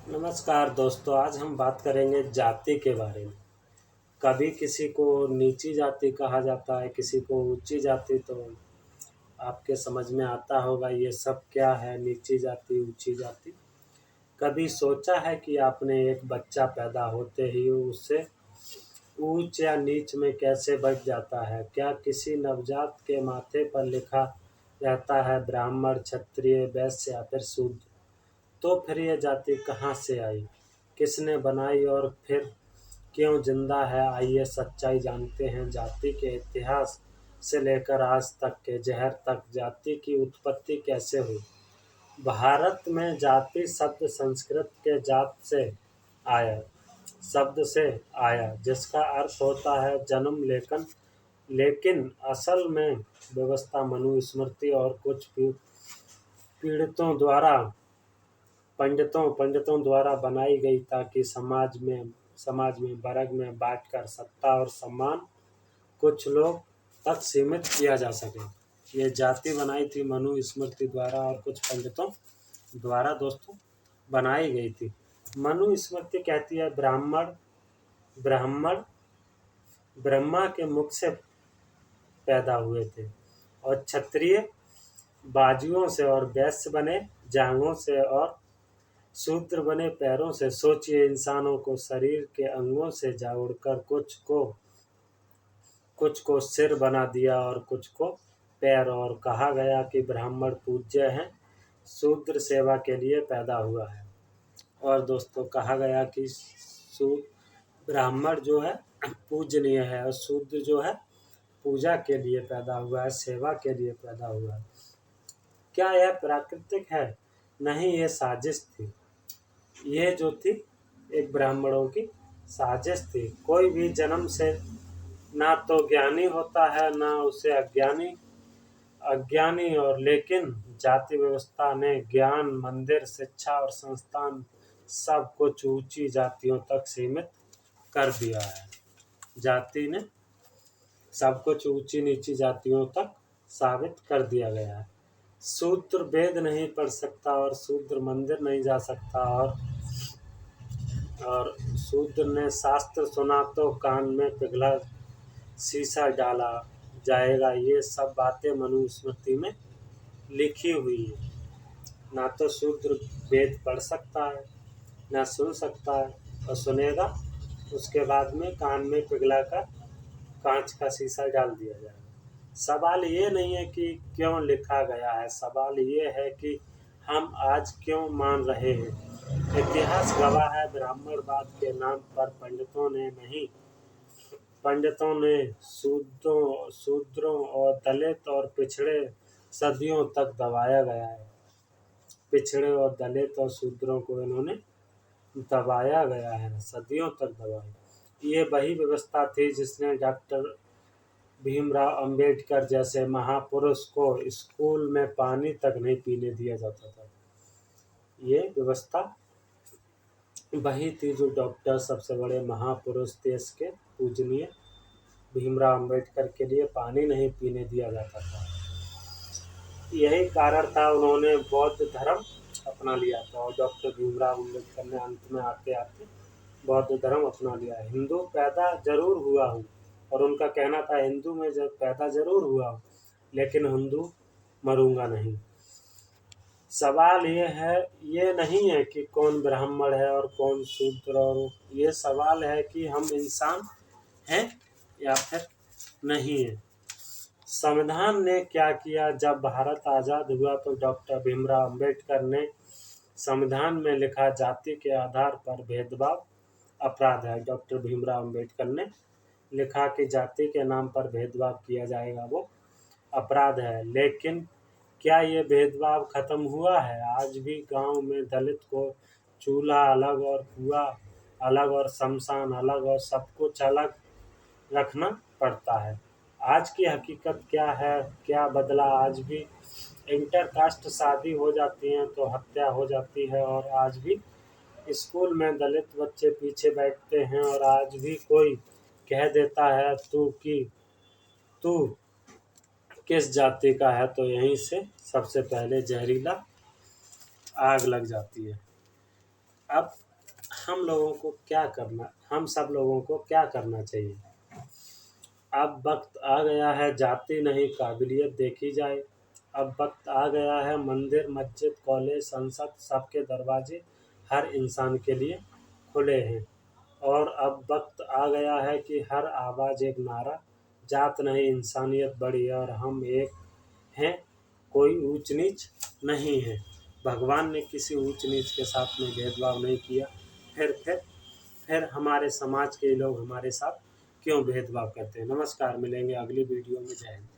नमस्कार दोस्तों, आज हम बात करेंगे जाति के बारे में। कभी किसी को नीची जाति कहा जाता है, किसी को ऊंची जाति। तो आपके समझ में आता होगा ये सब क्या है, नीची जाति ऊंची जाति। कभी सोचा है कि आपने एक बच्चा पैदा होते ही उससे ऊंच या नीच में कैसे बढ़ जाता है? क्या किसी नवजात के माथे पर लिखा रहता है ब्राह्मण, क्षत्रिय, वैश्य या फिर शूद्र? तो फिर ये जाति कहाँ से आई, किसने बनाई और फिर क्यों जिंदा है? आइए सच्चाई जानते हैं। जाति के इतिहास से लेकर आज तक के जहर तक जाति की उत्पत्ति कैसे हुई। भारत में जाति शब्द संस्कृत के जात से आया शब्द से आया, जिसका अर्थ होता है जन्म। लेकिन असल में व्यवस्था मनुस्मृति और कुछ पीड़ितों द्वारा पंडितों द्वारा बनाई गई, ताकि समाज में वर्ग में बांटकर सत्ता और सम्मान कुछ लोग तक सीमित किया जा सके। ये जाति बनाई थी मनुस्मृति द्वारा और कुछ पंडितों द्वारा दोस्तों बनाई गई थी। मनुस्मृति कहती है ब्राह्मण ब्रह्मा के मुख से पैदा हुए थे, और क्षत्रिय बाजुओं से, और वैश्य बने जांघों से, और शूद्र बने पैरों से। सोचिए, इंसानों को शरीर के अंगों से जोड़कर कुछ को सिर बना दिया और कुछ को पैर, और कहा गया कि ब्राह्मण पूज्य हैं, शूद्र सेवा के लिए पैदा हुआ है। और दोस्तों कहा गया कि ब्राह्मण जो है पूजनीय है, और शूद्र जो है पूजा के लिए पैदा हुआ है, सेवा के लिए पैदा हुआ है। क्या यह प्राकृतिक है? नहीं, ये साजिश थी। ये जो थी एक ब्राह्मणों की साजिश थी। कोई भी जन्म से ना तो ज्ञानी होता है, ना उसे अज्ञानी। और लेकिन जाति व्यवस्था ने ज्ञान, मंदिर, शिक्षा और संस्थान सब कुछ ऊंची जातियों तक सीमित कर दिया है। जाति ने सब कुछ ऊंची नीची जातियों तक साबित कर दिया गया है। शूद्र वेद नहीं पढ़ सकता, और शूद्र मंदिर नहीं जा सकता, और शूद्र ने शास्त्र सुना तो कान में पिघला शीशा डाला जाएगा। ये सब बातें मनुस्मृति में लिखी हुई है। ना तो शूद्र वेद पढ़ सकता है, ना सुन सकता है, और सुनेगा उसके बाद में कान में पिघला कर कांच का शीशा डाल दिया जाएगा। सवाल ये नहीं है कि क्यों लिखा गया है, सवाल ये है कि हम आज क्यों मान रहे हैं। इतिहास गवाह है, ब्राह्मणवाद के नाम पर पंडितों ने शूद्रों और दलित और पिछड़े सदियों तक दबाया गया है। पिछड़े और दलित और शूद्रों को इन्होंने दबाया गया है, सदियों तक दबाया। ये वही व्यवस्था थी जिसने डॉक्टर भीमराव अंबेडकर जैसे महापुरुष को स्कूल में पानी तक नहीं पीने दिया जाता था। ये व्यवस्था वही थी जो डॉक्टर, सबसे बड़े महापुरुष, देश के पूजनीय भीमराव अंबेडकर के लिए पानी नहीं पीने दिया जाता था। यही कारण था उन्होंने बौद्ध धर्म अपना लिया था, और डॉक्टर भीमराव अंबेडकर ने अंत में आते आते बौद्ध धर्म अपना लिया। हिंदू पैदा जरूर हुआ हूँ, और उनका कहना था हिंदू में जब पैदा जरूर हुआ हूँ, लेकिन हिंदू मरूंगा नहीं। सवाल ये नहीं है कि कौन ब्राह्मण है और कौन शूद्र, और ये सवाल है कि हम इंसान हैं या फिर नहीं है। संविधान ने क्या किया? जब भारत आज़ाद हुआ तो डॉक्टर भीमराव अंबेडकर ने संविधान में लिखा, जाति के आधार पर भेदभाव अपराध है। डॉक्टर भीमराव अंबेडकर ने लिखा कि जाति के नाम पर भेदभाव किया जाएगा, वो अपराध है। लेकिन क्या ये भेदभाव खत्म हुआ है? आज भी गांव में दलित को चूल्हा अलग और कुआं अलग और शमशान अलग और सब कुछ अलग रखना पड़ता है। आज की हकीकत क्या है? क्या बदला? आज भी इंटरकास्ट शादी हो जाती हैं तो हत्या हो जाती है, और आज भी स्कूल में दलित बच्चे पीछे बैठते हैं, और आज भी कोई कह देता है तू किस जाति का है, तो यहीं से सबसे पहले जहरीला आग लग जाती है। अब हम सब लोगों को क्या करना चाहिए? अब वक्त आ गया है जाति नहीं काबिलियत देखी जाए। अब वक्त आ गया है मंदिर मस्जिद कॉलेज संसद सबके दरवाजे हर इंसान के लिए खुले हैं। और अब वक्त आ गया है कि हर आवाज़ एक नारा, जात नहीं इंसानियत बड़ी है और हम एक हैं, कोई ऊंच नीच नहीं है। भगवान ने किसी ऊंच नीच के साथ में भेदभाव नहीं किया। फिर हमारे समाज के लोग हमारे साथ क्यों भेदभाव करते हैं? नमस्कार, मिलेंगे अगली वीडियो में। जय हिंद।